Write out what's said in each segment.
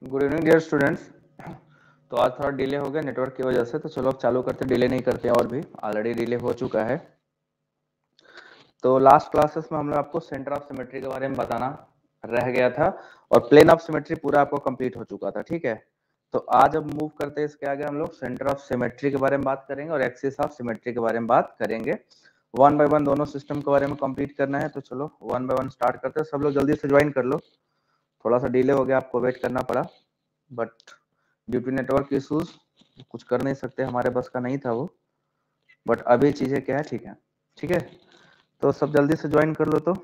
Good evening dear students. तो आज थोड़ा डिले हो गया नेटवर्क की वजह से, तो चलो अब चालू करते, डिले नहीं करते और भी ऑलरेडी डिले हो चुका है। तो लास्ट क्लासेस में हम लोग आपको सेंटर ऑफ सिमेट्री के बारे में बताना रह गया था और प्लेन ऑफ सिमेट्री पूरा आपको कंप्लीट हो चुका था, ठीक है। तो आज अब मूव करते हैं इसके आगे, हम लोग सेंटर ऑफ सिमेट्री के बारे में बात करेंगे और एक्सिस ऑफ सिमेट्री के बारे में बात करेंगे। वन बाय वन दोनों सिस्टम के बारे में कंप्लीट करना है, तो चलो वन बाय वन स्टार्ट करते हैं। सब लोग जल्दी से ज्वाइन कर लो, थोड़ा सा डिले हो गया, आपको वेट करना पड़ा, but due to network issues कुछ कर नहीं सकते, हमारे बस का नहीं था वो। बट अभी चीजें क्या है, ठीक है, ठीक है। तो सब जल्दी से ज्वाइन कर लो, तो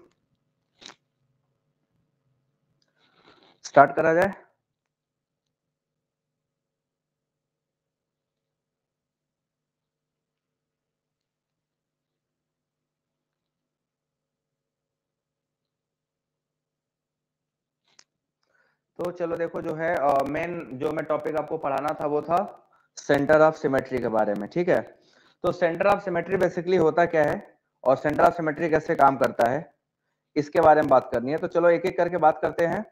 स्टार्ट करा जाए। तो चलो देखो, जो है मेन जो मैं टॉपिक आपको पढ़ाना था वो था सेंटर ऑफ सिमेट्री के बारे में, ठीक है। तो सेंटर ऑफ सिमेट्री बेसिकली होता क्या है और सेंटर ऑफ सिमेट्री कैसे काम करता है, इसके बारे में बात करनी है। तो चलो एक एक करके बात करते हैं।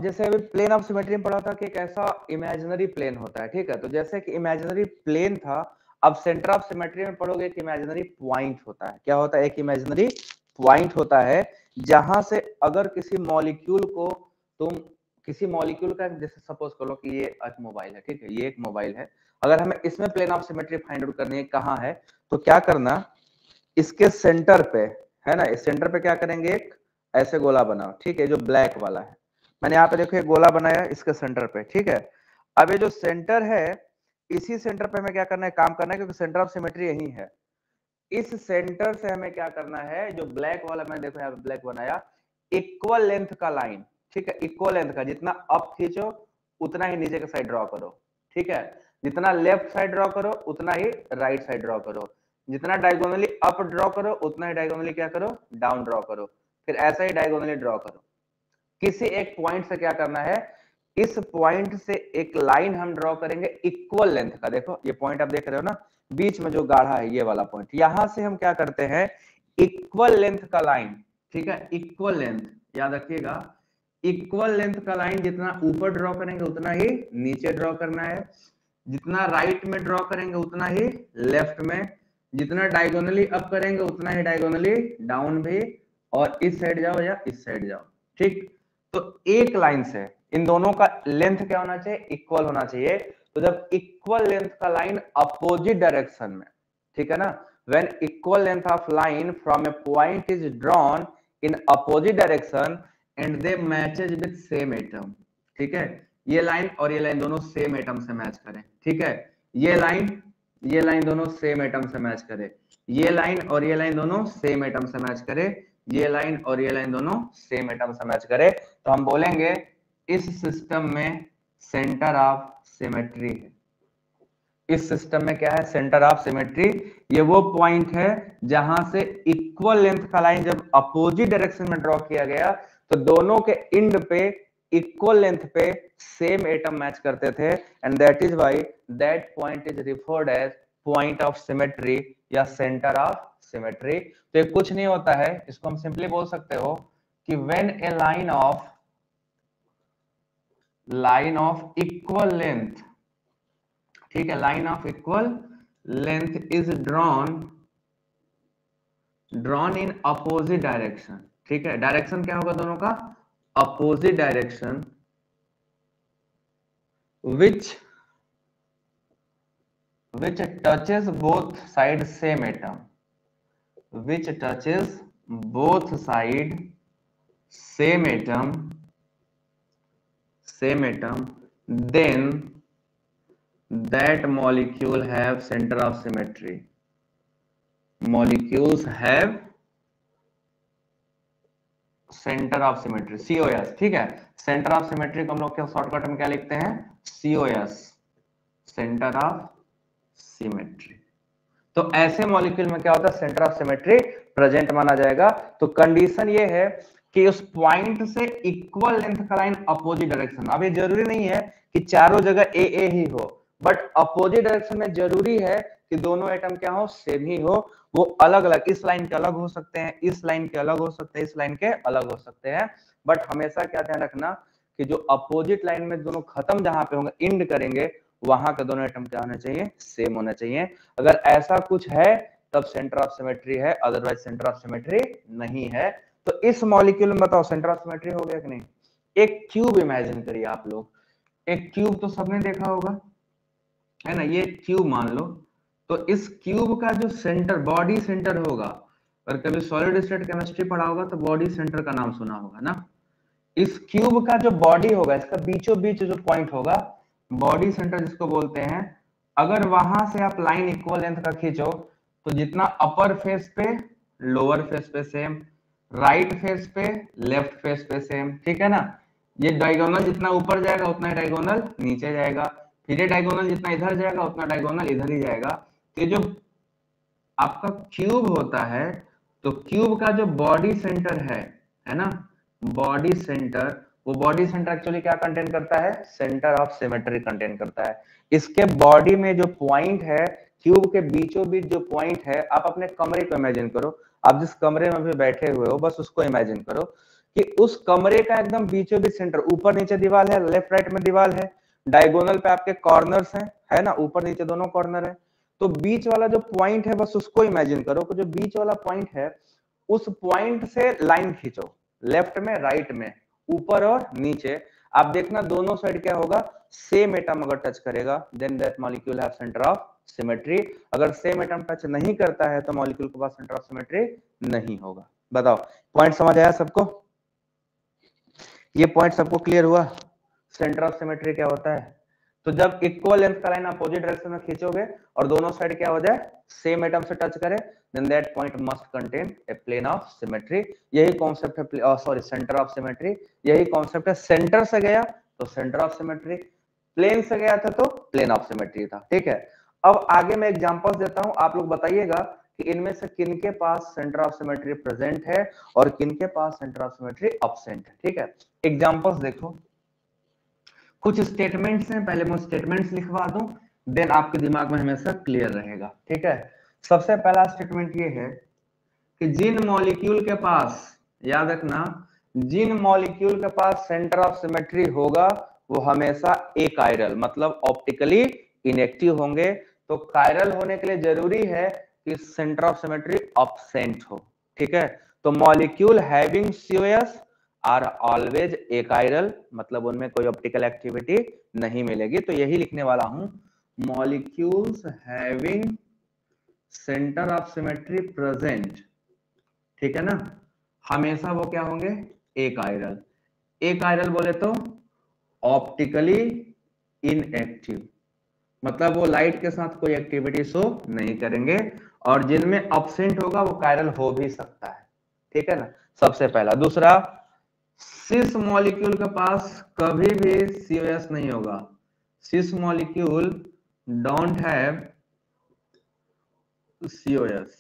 जैसे अभी प्लेन ऑफ सिमेट्री में पढ़ा था कि एक ऐसा इमेजिनरी प्लेन होता है, ठीक है। तो जैसे कि इमेजिनरी प्लेन था, अब सेंटर ऑफ सिमेट्री में पढ़ोगे एक इमेजिनरी पॉइंट होता है। क्या होता है? एक इमेजिनरी पॉइंट होता है, जहां से अगर किसी मॉलिक्यूल को तुम किसी मॉलिक्यूल का, जैसे सपोज करो कि ये एक मोबाइल है, ठीक है, ये एक मोबाइल है, अगर हमें इसमें plane of symmetry find out करनी है कहाँ है, तो क्या करना, इसके सेंटर पे, है ना, इस सेंटर पे क्या करेंगे, एक ऐसे गोला बनाओ, ठीक है, जो ब्लैक वाला है। मैंने यहाँ पे देखो एक गोला बनाया इसके सेंटर पे, ठीक है। अब ये जो सेंटर है, इसी सेंटर पे हमें क्या करना है, काम करना है, क्योंकि सेंटर ऑफ सिमेट्री यही है। इस सेंटर से हमें क्या करना है, जो ब्लैक वाला मैंने देखो यहाँ पे ब्लैक बनाया, इक्वल लेंथ का लाइन, ठीक है, इक्वल लेंथ का, जितना अप खींचो उतना ही नीचे का साइड ड्रॉ करो, ठीक है। जितना लेफ्ट साइड ड्रॉ करो उतना ही राइट साइड ड्रॉ करो, जितना डायगोनली अप ड्रॉ करो उतना ही डायगोनली क्या करो, डाउन ड्रॉ करो, फिर ऐसा ही डायगोनली ड्रॉ करो। किसी एक पॉइंट से क्या करना है, इस पॉइंट से एक लाइन हम ड्रॉ करेंगे इक्वल लेंथ का। देखो ये पॉइंट आप देख रहे हो ना, बीच में जो गाढ़ा है ये वाला पॉइंट, यहां से हम क्या करते हैं, इक्वल लेंथ का लाइन, ठीक है, इक्वल लेंथ, याद रखिएगा, इक्वल लेंथ का लाइन जितना ऊपर ड्रॉ करेंगे उतना ही नीचे ड्रॉ करना है, जितना राइट में ड्रॉ करेंगे उतना ही लेफ्ट में, जितना डायगोनली अप करेंगे उतना ही डायगोनली डाउन भी, और इस साइड जाओ या इस साइड जाओ, ठीक। तो एक लाइन से इन दोनों का लेंथ क्या होना चाहिए, इक्वल होना चाहिए। तो जब इक्वल लेंथ का लाइन अपोजिट डायरेक्शन में, ठीक है ना, when equal length of line from A point is drawn in opposite direction and they matches with same atom, ठीक है, ये लाइन और ये लाइन दोनों सेम एटम से मैच करें, ठीक है, ये लाइन दोनों सेम एटम से मैच करे, ये लाइन और ये लाइन दोनों सेम एटम से मैच करे, ये लाइन और ये लाइन दोनों सेम एटम से मैच करे, तो हम बोलेंगे इस सिस्टम में सेंटर ऑफ सिमेट्री है। इस सिस्टम में क्या है, सेंटर ऑफ सिमेट्री। ये वो पॉइंट है जहां से इक्वल लेंथ का लाइन जब अपोजिट डायरेक्शन में ड्रॉ किया गया, तो दोनों के एंड पे इक्वल लेंथ पे सेम एटम मैच करते थे, and that is why that point is referred as point of symmetry या सेंटर ऑफ सिमेट्री। तो ये कुछ नहीं होता है, इसको हम सिंपली बोल सकते हो कि when A line of equal length, ठीक है, line of equal length is drawn in opposite direction, ठीक है, डायरेक्शन क्या होगा दोनों का, opposite direction, which touches both side same atom, which touches both side same atom, then that molecule have center of symmetry. Molecules have centre of symmetry, COS, ठीक है। Centre of symmetry को हम लोग क्या शॉर्टकट में क्या लिखते हैं, COS, सेंटर ऑफ सिमेट्री। तो ऐसे मॉलिक्यूल में क्या होता है, सेंटर ऑफ सिमेट्री प्रेजेंट माना जाएगा। तो कंडीशन ये है कि उस पॉइंट से इक्वल लेंथ का लाइन अपोजिट डायरेक्शन। अब ये जरूरी नहीं है कि चारों जगह ए ही हो, बट अपोजिट डायरेक्शन में जरूरी है कि दोनों एटम क्या हो, सेम ही हो। वो अलग अलग, इस लाइन के अलग हो सकते हैं, इस लाइन के अलग हो सकते हैं, इस लाइन के अलग हो सकते हैं, बट हमेशा क्या ध्यान रखना कि जो अपोजिट लाइन में दोनों खत्म जहां पे होंगे, इंड करेंगे, वहां के दोनों एटम क्या होने चाहिए, सेम होना चाहिए। अगर ऐसा कुछ है तब सेंटर ऑफ सिमेट्री है, अदरवाइज सेंटर ऑफ सिमेट्री नहीं है। तो इस मॉलिक्यूल में बताओ सेंटर ऑफ सिमेट्री हो गया कि नहीं। एक क्यूब इमेजिन करिए आप लोग, एक क्यूब तो सबने देखा होगा, है ना, ये क्यूब मान लो। तो इस क्यूब का जो सेंटर, बॉडी सेंटर होगा, अगर कभी सॉलिड स्टेट केमिस्ट्री पढ़ा होगा तो बॉडी सेंटर का नाम सुना होगा ना। इस क्यूब का जो बॉडी होगा, इसका बीचों बीच जो पॉइंट होगा, बॉडी सेंटर जिसको बोलते हैं, अगर वहां से आप लाइन इक्वल लेंथ का खींचो तो जितना अपर फेस पे लोअर फेस पे सेम, राइट फेस पे लेफ्ट फेस पे सेम, ठीक है ना। ये डायगोनल जितना ऊपर जाएगा उतना डायगोनल नीचे जाएगा, फिर ये डायगोनल जितना इधर जाएगा उतना डायगोनल इधर ही जाएगा। तो जो आपका क्यूब होता है, तो क्यूब का जो बॉडी सेंटर है ना, बॉडी सेंटर, वो बॉडी सेंटर एक्चुअली क्या कंटेन करता है, सेंटर ऑफ सिमेट्री कंटेन करता है। इसके बॉडी में जो पॉइंट है, क्यूब के बीचों बीच जो पॉइंट है, आप अपने कमरे को इमेजिन करो, आप जिस कमरे में अभी बैठे हुए हो बस उसको इमेजिन करो कि उस कमरे का एकदम बीचों बीच सेंटर, ऊपर नीचे दीवार है, लेफ्ट राइट में दीवार है, डायगोनल पे आपके कॉर्नर्स हैं, है ना, ऊपर नीचे दोनों कॉर्नर है। तो बीच वाला जो पॉइंट है बस उसको इमेजिन करो कि जो बीच वाला पॉइंट है उस पॉइंट से लाइन खींचो, लेफ्ट में राइट में ऊपर और नीचे। आप देखना दोनों साइड क्या होगा, सेम एटम अगर टच करेगा then that molecule have centre of symmetry. अगर सेम एटम टच नहीं करता है तो मॉलिक्यूल के पास सेंटर ऑफ सिमेट्री नहीं होगा। बताओ पॉइंट समझ आया सबको, ये पॉइंट सबको क्लियर हुआ। सेंटर ऑफ सिमेट्री क्या होता है, तो जब इक्वल लेंथ का लाइन अपोजिट डायरेक्शन में खींचोगे और दोनों साइड क्या हो जाए, सेम एटम से टच करे, then that point must contain a plane of symmetry। यही कॉन्सेप्ट है, सॉरी सेंटर ऑफ सिमेट्री, यही कॉन्सेप्ट है। सेंटर से गया तो सेंटर ऑफ सिमेट्री, प्लेन से गया था तो प्लेन ऑफ सिमेट्री था, ठीक है। अब आगे मैं एग्जांपल्स देता हूं, आप लोग बताइएगा कि इनमें से किनके पास सेंटर ऑफ सिमेट्री प्रेजेंट है और किनके पास सेंटर ऑफ सिमेट्री एब्सेंट है, ठीक है। एग्जांपल्स देखो, कुछ स्टेटमेंट्स हैं, पहले मैं स्टेटमेंट्स लिखवा दूं, देन आपके दिमाग में हमेशा क्लियर रहेगा, ठीक है। सबसे पहला स्टेटमेंट ये है कि जिन मॉलिक्यूल के पास, याद रखना, जिन मॉलिक्यूल के पास सेंटर ऑफ सिमेट्री होगा वो हमेशा अकायरल मतलब ऑप्टिकली इनएक्टिव होंगे। तो कायरल होने के लिए जरूरी है कि सेंटर ऑफ सिमेट्री एब्सेंट हो, ठीक है। तो molecule having COS are always achiral, मतलब उनमें कोई ऑप्टिकल एक्टिविटी नहीं मिलेगी। तो यही लिखने वाला हूं, molecules having centre of symmetry present, ठीक है ना, हमेशा वो क्या होंगे, अकायरल। अकायरल बोले तो ऑप्टिकली इनएक्टिव, मतलब वो लाइट के साथ कोई एक्टिविटी शो नहीं करेंगे। और जिनमें एब्सेंट होगा वो कायरल हो भी सकता है, ठीक है ना, सबसे पहला। दूसरा, सिस मॉलिक्यूल के पास कभी भी COS नहीं होगा, सिस मॉलिक्यूल डोंट हैव COS।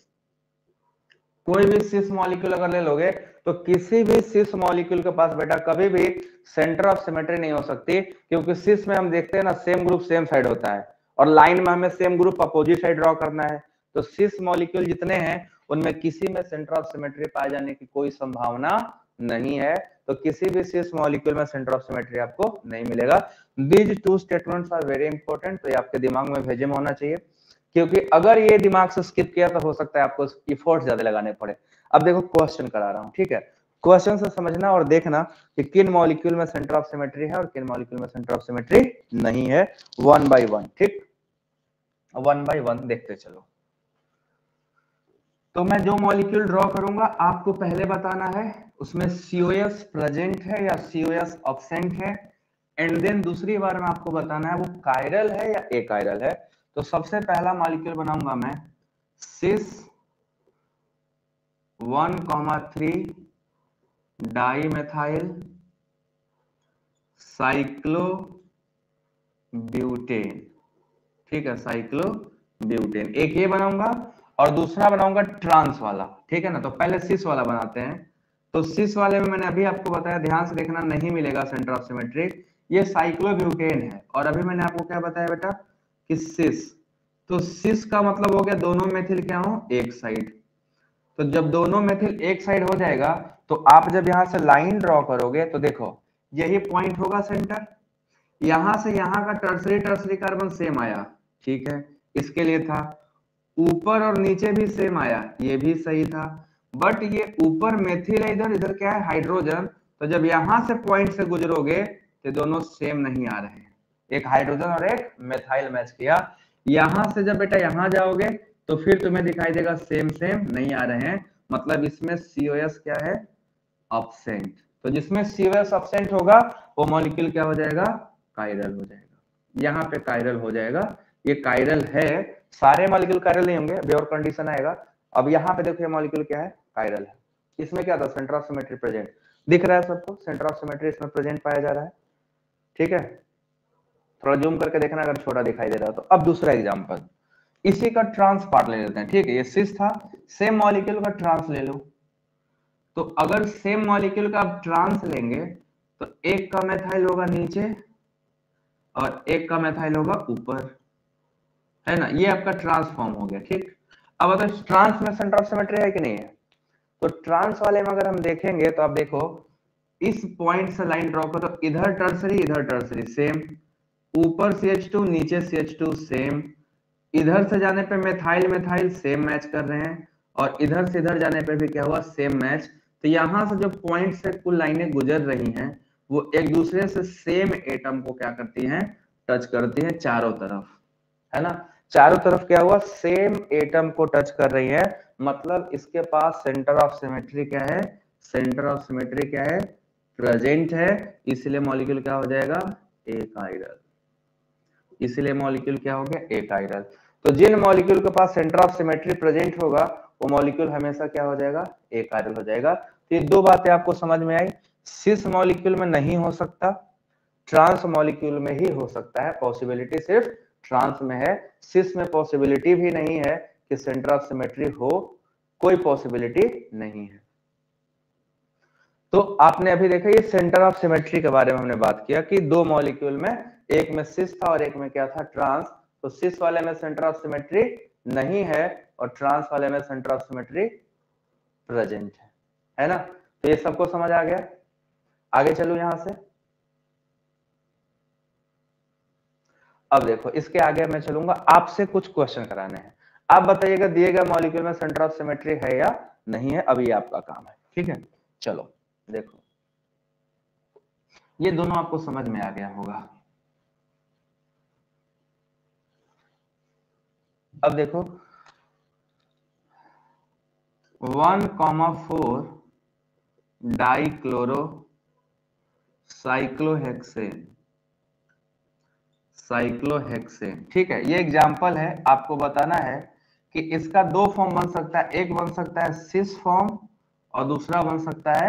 कोई भी सिस मॉलिक्यूल अगर ले लोगे तो किसी भी सिस मॉलिक्यूल के पास बेटा कभी भी सेंटर ऑफ सिमेट्री नहीं हो सकती, क्योंकि सिस में हम देखते हैं ना सेम ग्रुप सेम साइड होता है और लाइन में हमें same group opposite side draw करना है। तो सिस मॉलिक्यूल जितने हैं उनमें किसी में सेंटर ऑफ सिमेट्री पाए जाने की कोई संभावना नहीं है। तो किसी भी सिस मॉलिक्यूल में सेंटर ऑफ सिमेट्री आपको नहीं मिलेगा। These two statements are very important, तो ये आपके दिमाग में भेजे में होना चाहिए, क्योंकि अगर ये दिमाग से स्किप किया तो हो सकता है आपको एफर्ट ज्यादा लगाने पड़े। अब देखो क्वेश्चन करा रहा हूं, ठीक है, क्वेश्चन से समझना और देखना कि किन मॉलिक्यूल में सेंटर ऑफ सिमेट्री है और किन मॉलिक्यूल में सेंटर ऑफ सिमेट्री नहीं है, वन बाय वन, ठीक, वन बाय वन देखते चलो। तो मैं जो मॉलिक्यूल ड्रॉ करूंगा आपको पहले बताना है उसमें COS प्रेजेंट है या COS एब्सेंट है, एंड देन दूसरी बार में आपको बताना है वो कायरल है या अकायरल है। तो सबसे पहला मॉलिक्यूल बनाऊंगा मैं सिस 1,3 डाइमेथाइल साइक्लोब्यूटेन, ठीक है, साइक्लोब्यूटेन, एक ये बनाऊंगा और दूसरा बनाऊंगा ट्रांस वाला, ठीक है ना। तो पहले सिस वाला बनाते हैं। तो सिस वाले में मैंने अभी आपको बताया, ध्यान से देखना, नहीं मिलेगा सेंटर ऑफ सिमेट्री, ये साइक्लोब्यूटेन है। और अभी मैंने आपको क्या बताया बेटा कि सिस, तो सिस का मतलब हो गया दोनों मेथिल क्या हो, एक साइड। तो जब दोनों मेथिल एक साइड हो जाएगा तो आप जब यहां से लाइन ड्रॉ करोगे तो देखो यही पॉइंट होगा सेंटर, यहां से यहां का टर्सरी टर्सरी कार्बन सेम आया, ठीक है, इसके लिए था। ऊपर और नीचे भी सेम आया, ये भी सही था। बट ये ऊपर मेथिल है, इधर इधर क्या है हाइड्रोजन, तो जब यहां से पॉइंट से गुजरोगे तो दोनों सेम नहीं आ रहे हैं, एक हाइड्रोजन और एक मेथाइल मैच किया। यहां से जब बेटा यहां जाओगे तो फिर तुम्हें दिखाई देगा सेम सेम नहीं आ रहे हैं, मतलब इसमें COS क्या है, अब्सेंट। तो जिसमें COS अब्सेंट होगा वो मॉलिक्यूल क्या हो जाएगा, कायरल हो जाएगा। यहाँ पे कायरल हो जाएगा, ये कायरल है, सारे मॉलिक्यूल कायरल नहीं होंगे, अभी और कंडीशन आएगा। अब यहाँ पे देखो ये मॉलिक्यूल क्या है, कायरल है। इसमें क्या था, सेंटर ऑफ सिमेट्री प्रेजेंट दिख रहा है सबको, सेंटर ऑफ सिमेट्री इसमें प्रेजेंट पाया जा रहा है, ठीक है। थोड़ा जूम करके देखना अगर छोटा दिखाई दे रहा हो तो। अब दूसरा एग्जांपल, इसी का ट्रांस पार्ट ले लेते हैं, ठीक है, ये सिस था, सेम मॉलिक्यूल का ट्रांस ले लो। तो अगर सेम मॉलिक्यूल का आप ट्रांस लेंगे तो एक का मेथाइल होगा नीचे और एक का मेथाइल होगा ऊपर, है ना, ये आपका ट्रांसफॉर्म हो गया, ठीक। अब अगर ट्रांस में सेंटर ऑफ सिमेट्री है कि नहीं है, तो ट्रांस वाले में अगर हम देखेंगे तो आप देखो इस पॉइंट से लाइन ड्रॉ करो, तो इधर टर्सरी सेम, ऊपर CH2 नीचे CH2 सेम, इधर से जाने पे मेथाइल मेथाइल सेम मैच कर रहे हैं, और इधर से इधर जाने पे भी क्या हुआ, सेम मैच। तो यहां से जो पॉइंट से कुल लाइनें गुजर रही हैं वो एक दूसरे से सेम एटम को क्या करती हैं, टच करती हैं चारों तरफ, है ना। चारों तरफ क्या हुआ, सेम एटम को टच कर रही है, मतलब इसके पास सेंटर ऑफ सिमेट्री क्या है, सेंटर ऑफ सिमेट्री क्या है, प्रेजेंट है, इसलिए मॉलिक्यूल क्या हो जाएगा, एकाइरल। इसलिए मॉलिक्यूल क्या हो गया, एकाइरल। तो जिन मॉलिक्यूल के पास सेंटर ऑफ सिमेट्री प्रेजेंट होगा वो मॉलिक्यूल हमेशा क्या हो जाएगा, एकाइरल हो जाएगा। तो ये दो बातें आपको समझ में आई, सिस मॉलिक्यूल में नहीं हो सकता, ट्रांस मॉलिक्यूल में ही हो सकता है, पॉसिबिलिटी सिर्फ ट्रांस में है, सिस में पॉसिबिलिटी भी नहीं है कि सेंटर ऑफ सिमेट्री हो, कोई पॉसिबिलिटी नहीं है। तो आपने अभी देखा ये सेंटर ऑफ सिमेट्री के बारे में हमने बात किया कि दो मॉलिक्यूल में, एक में सिस था और एक में क्या था, ट्रांस। तो सिस वाले में सेंटर ऑफ सिमेट्री नहीं है और ट्रांस वाले में सेंटर ऑफ सिमेट्री प्रेजेंट है ना। तो ये सबको समझ आ गया, आगे चलो यहां से। अब देखो इसके आगे मैं चलूंगा, आपसे कुछ क्वेश्चन कराने हैं, आप बताइएगा दिए गए मॉलिक्यूल में सेंटर ऑफ सिमेट्री है या नहीं है, अभी आपका काम है, ठीक है। चलो देखो ये दोनों आपको समझ में आ गया होगा। अब देखो 1,4 डाइक्लोरो साइक्लोहेक्सेन, साइक्लोहेक्सेन, ठीक है। ये एग्जांपल है, आपको बताना है कि इसका दो फॉर्म बन सकता है, एक बन सकता है सिस फॉर्म और दूसरा बन सकता है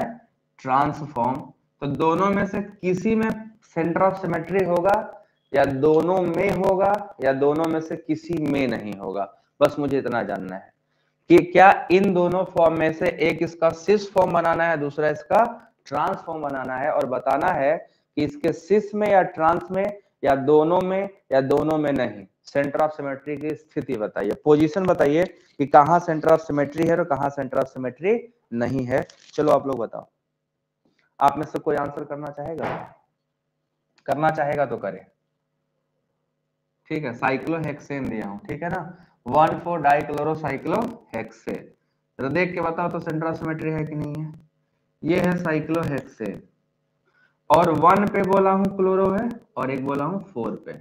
ट्रांस फॉर्म। तो दोनों में से किसी में सेंटर ऑफ सिमेट्री होगा या दोनों में होगा या दोनों में से किसी में नहीं होगा, बस मुझे इतना जानना है कि क्या इन दोनों फॉर्म में से एक इसका सिस फॉर्म बनाना है, दूसरा इसका ट्रांस फॉर्म बनाना है, और बताना है कि इसके सिस में या ट्रांस में या दोनों में नहीं, सेंटर ऑफ सिमेट्री की स्थिति बताइए, पोजीशन बताइए कि कहां सेंटर ऑफ सिमेट्री है और कहां सेंटर ऑफ सिमेट्री नहीं है। चलो आप लोग बताओ, आप में से कोई आंसर करना चाहेगा तो करे, ठीक है। साइक्लोहेक्सेन दिया हूं, ठीक है ना, 1,4 डाइक्लोरोसाइक्लोहेक्सेन। तो देख के बताओ तो सेंटर ऑफ सिमेट्री है कि नहीं है, ये है साइक्लोहेक्सेन, और 1 पे बोला हूं क्लोरो है और एक बोला हूं 4 पे,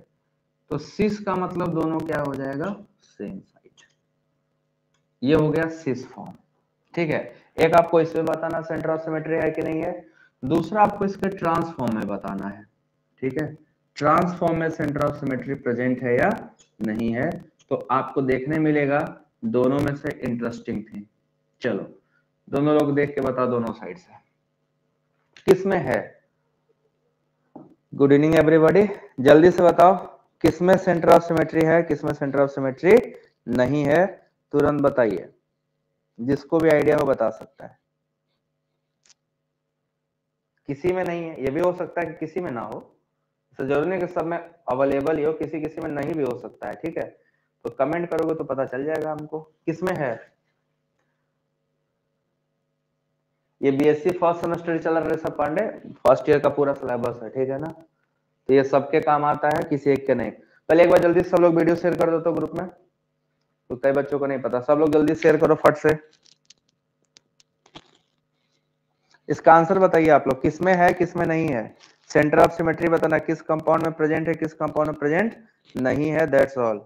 तो सिस का मतलब दोनों क्या हो जाएगा, सेम साइड, ये हो गया सिस फॉर्म, ठीक है। एक आपको इसमें बताना सेंटर ऑफ सिमेट्री है कि नहीं है, दूसरा आपको इसके ट्रांसफॉर्म में बताना है, ठीक है। ट्रांसफॉर्म में सेंटर ऑफ सिमेट्री प्रेजेंट है या नहीं है, तो आपको देखने मिलेगा दोनों में से इंटरेस्टिंग थी। चलो दोनों लोग देख के बताओ दोनों साइड से किसमें है। गुड इवनिंग एवरीबॉडी, जल्दी से बताओ किसमें सेंटर ऑफ सिमेट्री है, किसमें सेंटर ऑफ सिमेट्री नहीं है, तुरंत बताइए, जिसको भी आइडिया हो बता सकता है। किसी में नहीं है, ये भी हो सकता है कि किसी में ना हो, तो जरूरी नहीं कि सब में अवेलेबल ही हो, किसी किसी में नहीं भी हो सकता है, ठीक है। तो कमेंट करोगे तो पता चल जाएगा हमको किसमें है। ये बीएससी फर्स्ट सेमेस्टर चल रहा है ऋषभ पांडे, फर्स्ट ईयर का पूरा सिलेबस है, ठीक है ना। तो ये सबके काम आता है, किसी एक के नहीं। पहले एक बार जल्दी सब लोग वीडियो शेयर कर दो तो ग्रुप में, तो कई बच्चों को नहीं पता, सब लोग जल्दी शेयर करो फट से। इसका आंसर बताइए आप लोग, किसमें है किसमें नहीं है। सेंटर ऑफ सिमेट्री बताना, किस कंपाउंड में प्रेजेंट है किस कंपाउंड में प्रेजेंट नहीं है, दैट्स ऑल।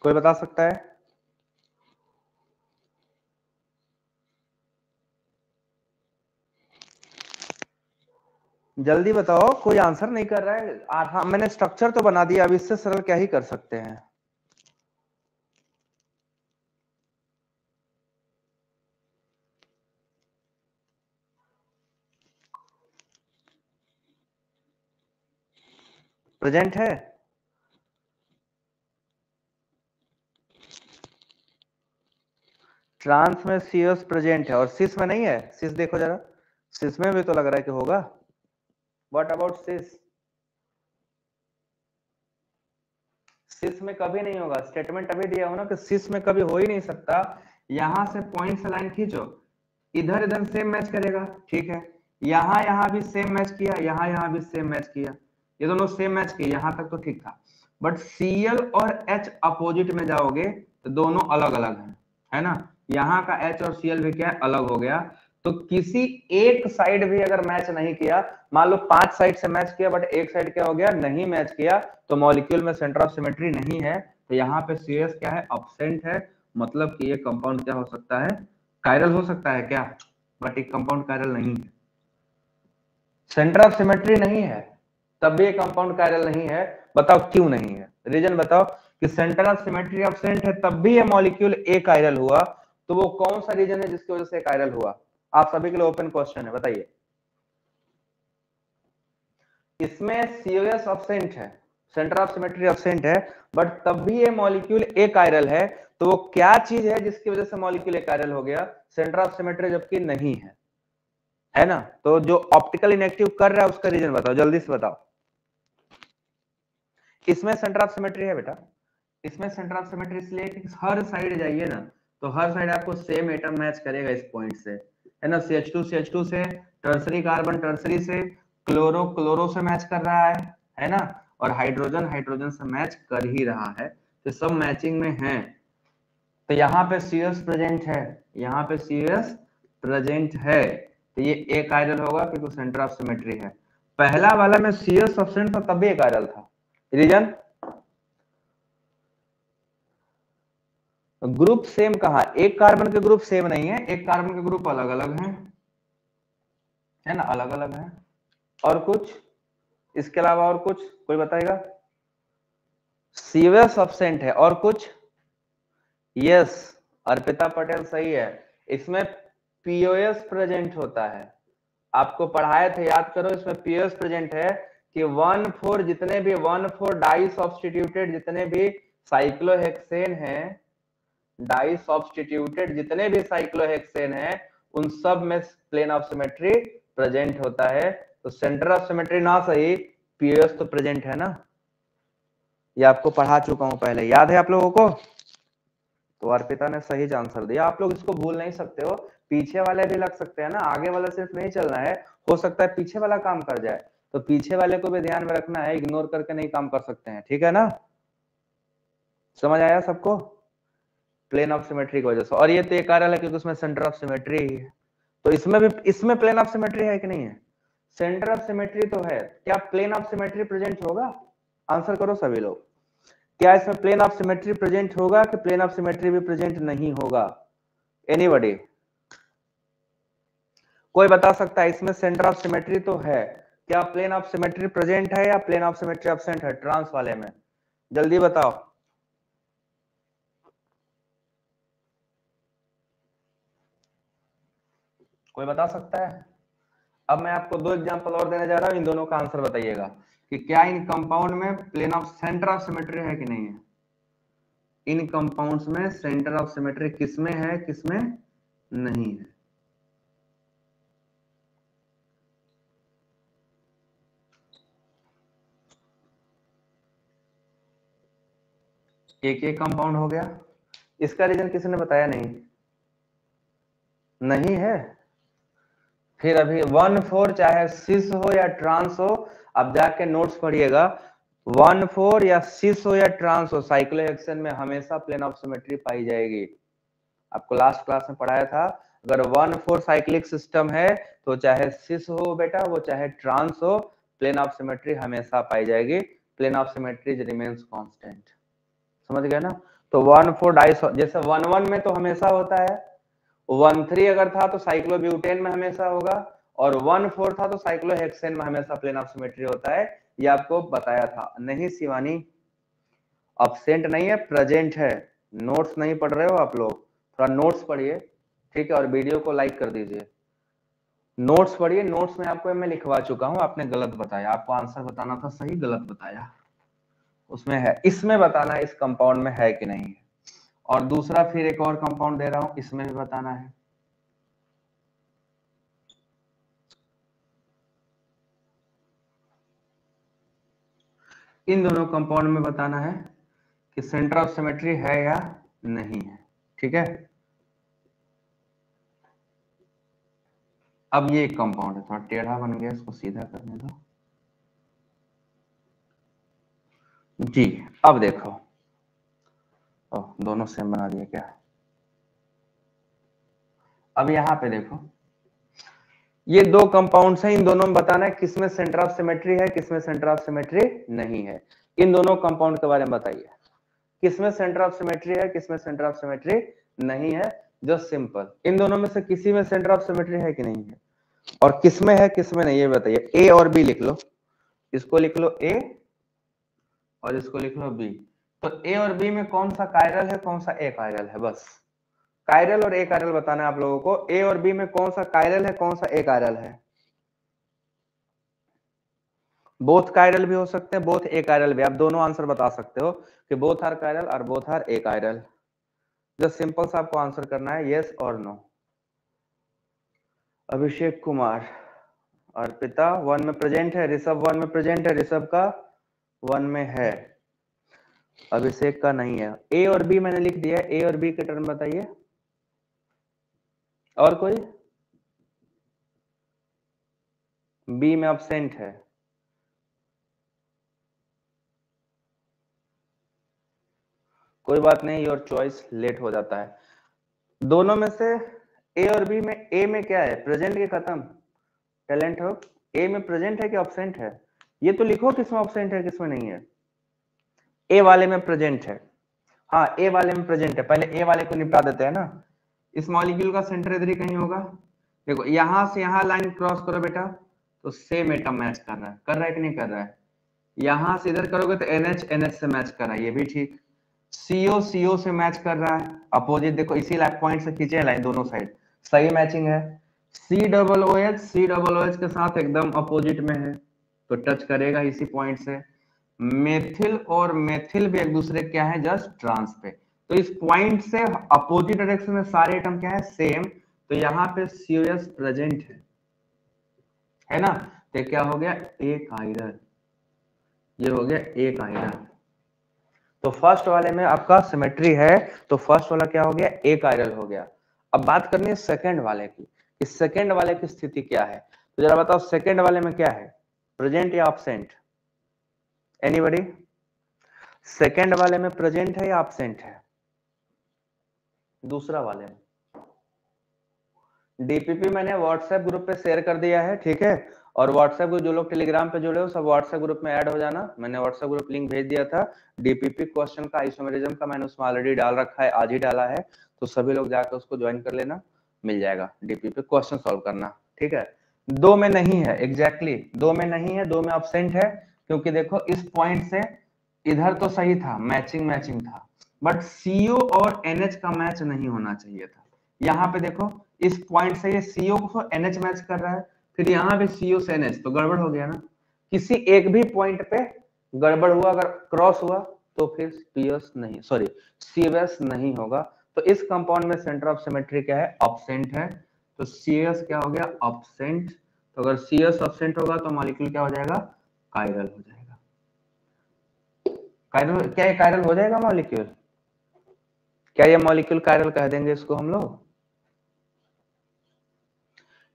कोई बता सकता है? जल्दी बताओ, कोई आंसर नहीं कर रहा है। हाँ, मैंने स्ट्रक्चर तो बना दिया, अब इससे सरल क्या ही कर सकते हैं। प्रेजेंट है, ट्रांस में सीएस प्रेजेंट है और सिस में नहीं है। सिस देखो जरा, सिस में भी तो लग रहा है कि होगा। व्हाट अबाउट सिस? सिस में कभी नहीं होगा, स्टेटमेंट अभी दिया हो ना कि सिस में कभी हो ही नहीं सकता। यहां से पॉइंट से लाइन खींचो, इधर इधर सेम मैच करेगा, ठीक है। यहां भी सेम मैच किया, यहां भी सेम मैच किया, ये दोनों सेम मैच किए, यहां तक तो ठीक था। बट Cl और H अपोजिट में जाओगे तो दोनों अलग अलग है ना। यहाँ का H और Cl भी क्या है, अलग हो गया। तो किसी एक साइड भी अगर मैच नहीं किया, मान लो 5 साइड से मैच किया बट एक साइड क्या हो गया, नहीं मैच किया, तो मॉलिक्यूल में सेंटर ऑफ सिमेट्री नहीं है। तो यहाँ पे CS क्या है, अब्सेंट है। मतलब कि ये कंपाउंड क्या हो सकता है, कायरल हो सकता है क्या, बट एक कंपाउंड कायरल नहीं है। सेंटर ऑफ सिमेट्री नहीं है तब भी ये कंपाउंड कायरल नहीं है। बताओ क्यों नहीं है, रीजन बताओ। कि सेंटर ऑफ सिमेट्री एब्सेंट है तब भी ये मॉलिक्यूल ए कायरल हुआ, तो वो कौन सा रीजन है जिसकी वजह से कायरल हुआ? आप सभी के लिए ओपन क्वेश्चन है, बताइए। इसमें सीओएस एब्सेंट है, सेंटर ऑफ सिमेट्री एब्सेंट है, बट तब भी ये मॉलिक्यूल ए कायरल है। तो वो क्या चीज है जिसकी वजह से मॉलिक्यूल ए कायरल हो गया? सेंटर ऑफ सिमेट्री जबकि नहीं है ना। तो जो ऑप्टिकल इनएक्टिव कर रहा है उसका रीजन बताओ, जल्दी से बताओ। इसमें सेंटर ऑफ सिमेट्री है बेटा, इसमें सेंटर ऑफ सिमेट्री इसलिए कि हर साइड जाइए ना, तो हर साइड आपको सेम एटम मैच करेगा इस पॉइंट से, है ना। CH2 से, टर्सरी कार्बन टर्सरी से, क्लोरो क्लोरो से मैच कर रहा है ना। और हाइड्रोजन हाइड्रोजन से मैच कर ही रहा है, तो सब मैचिंग में है। तो यहाँ पे CS प्रेजेंट है, यहाँ पे CS प्रेजेंट है, तो ये एक आयरल होगा क्योंकि सेंटर ऑफ सिमेट्री है। पहला वाला में CS एब्सेंट था तब भी एक आयरल था, रीजन ग्रुप सेम कहा, एक कार्बन के ग्रुप सेम नहीं है, एक कार्बन के ग्रुप अलग अलग हैं, है ना, अलग अलग है। और कुछ इसके अलावा, और कुछ कोई बताएगा? सीएस एब्सेंट है, और कुछ? यस, अर्पिता पटेल सही है। इसमें पीओएस प्रेजेंट होता है, आपको पढ़ाए थे याद करो, इसमें पीओएस प्रेजेंट है कि 1,4 जितने भी 1,4 डाई सब्स्टिट्यूटेड जितने भी साइक्लोहेक्सेन है, डाई सब्स्टिट्यूटेड जितने भी साइक्लोहेक्सेन है, उन सब में प्लेन ऑफ सिमेट्री प्रेजेंट होता है। तो सेंटर ऑफ सिमेट्री ना सही, पीओएस तो प्रेजेंट है ना, ये आपको पढ़ा चुका हूं पहले, याद है आप लोगों को। तो अर्पिता ने सही आंसर दिया, आप लोग इसको भूल नहीं सकते हो। पीछे वाले भी लग सकते हैं ना, आगे वाला सिर्फ नहीं चलना है, हो सकता है पीछे वाला काम कर जाए, तो पीछे वाले को भी ध्यान में रखना है, इग्नोर करके नहीं काम कर सकते हैं, ठीक है ना। समझ आया सबको? प्लेन ऑफ सिमेट्री की वजह से, और ये तो एक कारण है क्योंकि उसमें सेंटर ऑफ सिमेट्री ही है। तो इसमें भी, इसमें प्लेन ऑफ सिमेट्री है कि नहीं है? सेंटर ऑफ सिमेट्री तो है, क्या प्लेन ऑफ सिमेट्री प्रेजेंट होगा? आंसर करो सभी लोग, क्या इसमें प्लेन ऑफ सिमेट्री प्रेजेंट होगा कि प्लेन ऑफ सिमेट्री भी प्रेजेंट नहीं होगा? एनीबॉडी, कोई बता सकता है? इसमें सेंटर ऑफ सिमेट्री तो है, क्या प्लेन ऑफ सिमेट्री प्रेजेंट है या प्लेन ऑफ सिमेट्री एब्सेंट है ट्रांस वाले में? जल्दी बताओ। कोई बता सकता है? अब मैं आपको दो एग्जांपल और देने जा रहा हूं, इन दोनों का आंसर बताइएगा कि क्या इन कंपाउंड में plane of centre of symmetry है कि नहीं है। इन कंपाउंड्स में सेंटर ऑफ सिमेट्री किसमें है किसमें नहीं है? एक कंपाउंड हो गया। इसका रीजन किसी ने बताया नहीं है। फिर अभी 1,4 चाहे सिस हो या ट्रांस हो, अब जाके नोट्स पढ़िएगा, 1,4 या सिस हो या ट्रांस हो, साइक्लोहेक्सेन में हमेशा प्लेन ऑफ सिमेट्री पाई जाएगी। आपको लास्ट क्लास में पढ़ाया था, अगर 1,4 साइक्लिक सिस्टम है तो चाहे सिस हो बेटा, वो चाहे ट्रांस हो, प्लेन ऑफ सिमेट्री हमेशा पाई जाएगी। Plane of symmetry remains constant. समझ गए ना? तो 1,4 डाइस, जैसे 1,1 में तो हमेशा होता है, 1,3 अगर था तो साइक्लोब्यूटेन में हमेशा होगा, और 1,4 था तो साइक्लोहेक्सेन में हमेशा प्लेन ऑफ सिमेट्री होता है। ये आपको बताया था नहीं शिवानी? अब्सेंट नहीं है, प्रेजेंट है। नोट्स नहीं पढ़ रहे हो आप लोग, थोड़ा नोट्स पढ़िए, ठीक है, और वीडियो को लाइक कर दीजिए। नोट्स पढ़िए, नोट्स में आपको मैं लिखवा चुका हूं, आपने गलत बताया, आपको आंसर बताना था सही, गलत बताया। उसमें है, इसमें बताना है इस कंपाउंड में है कि नहीं है। और दूसरा फिर एक और कंपाउंड दे रहा हूं, इसमें भी बताना है। इन दोनों कंपाउंड में बताना है कि सेंटर ऑफ सिमेट्री है या नहीं है, ठीक है। अब ये एक कंपाउंड है, थोड़ा टेढ़ा बन गया, इसको सीधा करने दो जी। अब देखो, दोनों सेम बना दिया क्या? अब यहाँ पे देखो, ये दो कंपाउंड्स हैं, इन दोनों में बताना है किसमें सेंटर ऑफ सिमेट्री है, किसमें सेंटर ऑफ सिमेट्री नहीं है। इन दोनों कंपाउंड के बारे में बताइए, किसमें सेंटर ऑफ सिमेट्री है, किसमें सेंटर ऑफ सिमेट्री नहीं है। जस्ट सिंपल, इन दोनों में से किसी में सेंटर ऑफ सिमेट्री है कि नहीं है, और किसमें है किसमें नहीं, ये बताइए। ए और बी लिख लो, इसको लिख लो ए और इसको लिख लो बी। तो ए और बी में कौन सा कायरल है, कौन सा ए कायरल है, बस कायरल और ए कायरल बताना है आप लोगों को। ए और बी में कौन सा कायरल है, कौन सा ए कायरल है। बोथ कायरल भी हो सकते हैं, बोथ ए कायरल भी, आप दोनों आंसर बता सकते हो कि बोथ आर कायरल और both are achiral. Just simple सा आपको आंसर करना है यस और नो। अभिषेक कुमार, अर्पिता 1 में प्रेजेंट है, ऋषभ 1 में प्रेजेंट है, ऋषभ का 1 में है, अभिषेक का नहीं है। ए और बी मैंने लिख दिया, ए और बी के टर्म बताइए। और कोई? बी में एब्सेंट है, कोई बात नहीं, योर चॉइस, लेट हो जाता है। दोनों में से ए और बी में, ए में क्या है, प्रेजेंट के खत्म, टैलेंट हो, ए में प्रेजेंट है कि एब्सेंट है, ये तो लिखो किसमें एब्सेंट है किसमें नहीं है। ए वाले में प्रेजेंट है, हाँ ए वाले में प्रेजेंट है, पहले ए वाले को निपटा देते हैं ना। इस मॉलिक्यूल का सेंटर इधर ही कहीं होगा, देखो यहां से यहां लाइन क्रॉस करो बेटा, तो सेम एटम मैच कर रहा है कि नहीं कर रहा है। यहां से इधर करोगे तो NH NH से मैच कर रहा है, ये भी ठीक। CO CO से मैच कर रहा है, अपोजिट देखो इसी पॉइंट से खींचे लाइन दोनों साइड, सही मैचिंग है। COOH के साथ एकदम अपोजिट में है, तो टच करेगा इसी पॉइंट से। मेथिल और मेथिल भी एक दूसरे क्या है, जस्ट ट्रांस पे, तो इस पॉइंट से अपोजिट डायरेक्शन में सारे एटम क्या है, सेम, तो यहाँ पे COS प्रेजेंट है ना, तो क्या हो गया, एक कायरल, ये हो गया एक कायरल। तो फर्स्ट वाले में आपका सिमेट्री है, तो फर्स्ट वाला क्या हो गया, एक कायरल हो गया। अब बात करनी है सेकंड वाले की, इस सेकंड वाले की स्थिति क्या है, तो जरा बताओ सेकंड वाले में क्या है, प्रेजेंट या एब्सेंट, एनीबॉडी? सेकंड वाले में प्रेजेंट है या एब्सेंट है? दूसरा वाले में डीपीपी मैंने व्हाट्सएप ग्रुप पे शेयर कर दिया है, ठीक है, और व्हाट्सएप ग्रुप जो लोग टेलीग्राम पे जुड़े हो सब व्हाट्सएप ग्रुप में ऐड हो जाना, मैंने व्हाट्सएप ग्रुप लिंक भेज दिया था। डीपीपी क्वेश्चन का, आइसोमेरिज्म का मैंने उसमें ऑलरेडी डाल रखा है, आज ही डाला है, तो सभी लोग जाकर उसको ज्वाइन कर लेना, मिल जाएगा डीपीपी क्वेश्चन सॉल्व करना, ठीक है। दो में नहीं है, एग्जैक्टली दो में नहीं है, दो में एब्सेंट है, क्योंकि देखो इस पॉइंट से इधर तो सही था, मैचिंग था, बट CO और NH का मैच नहीं होना चाहिए था। यहाँ पे देखो इस पॉइंट से ये CO को NH मैच कर रहा है, फिर यहाँ पे CO से NH, तो गड़बड़ हो गया ना, किसी एक भी पॉइंट पे गड़बड़ हुआ, अगर क्रॉस हुआ तो फिर COS नहीं होगा। तो इस कंपाउंड में सेंटर ऑफ सिमेट्री क्या है, एब्सेंट है, तो CS क्या हो गया, एब्सेंट। तो अगर CS एब्सेंट होगा तो मॉलिक्यूल क्या हो जाएगा, कायरल हो जाएगा। कायरल, क्या ये कायरल हो जाएगा मॉलिक्यूल? क्या ये मॉलिक्यूल कायरल कह देंगे इसको हम लोग?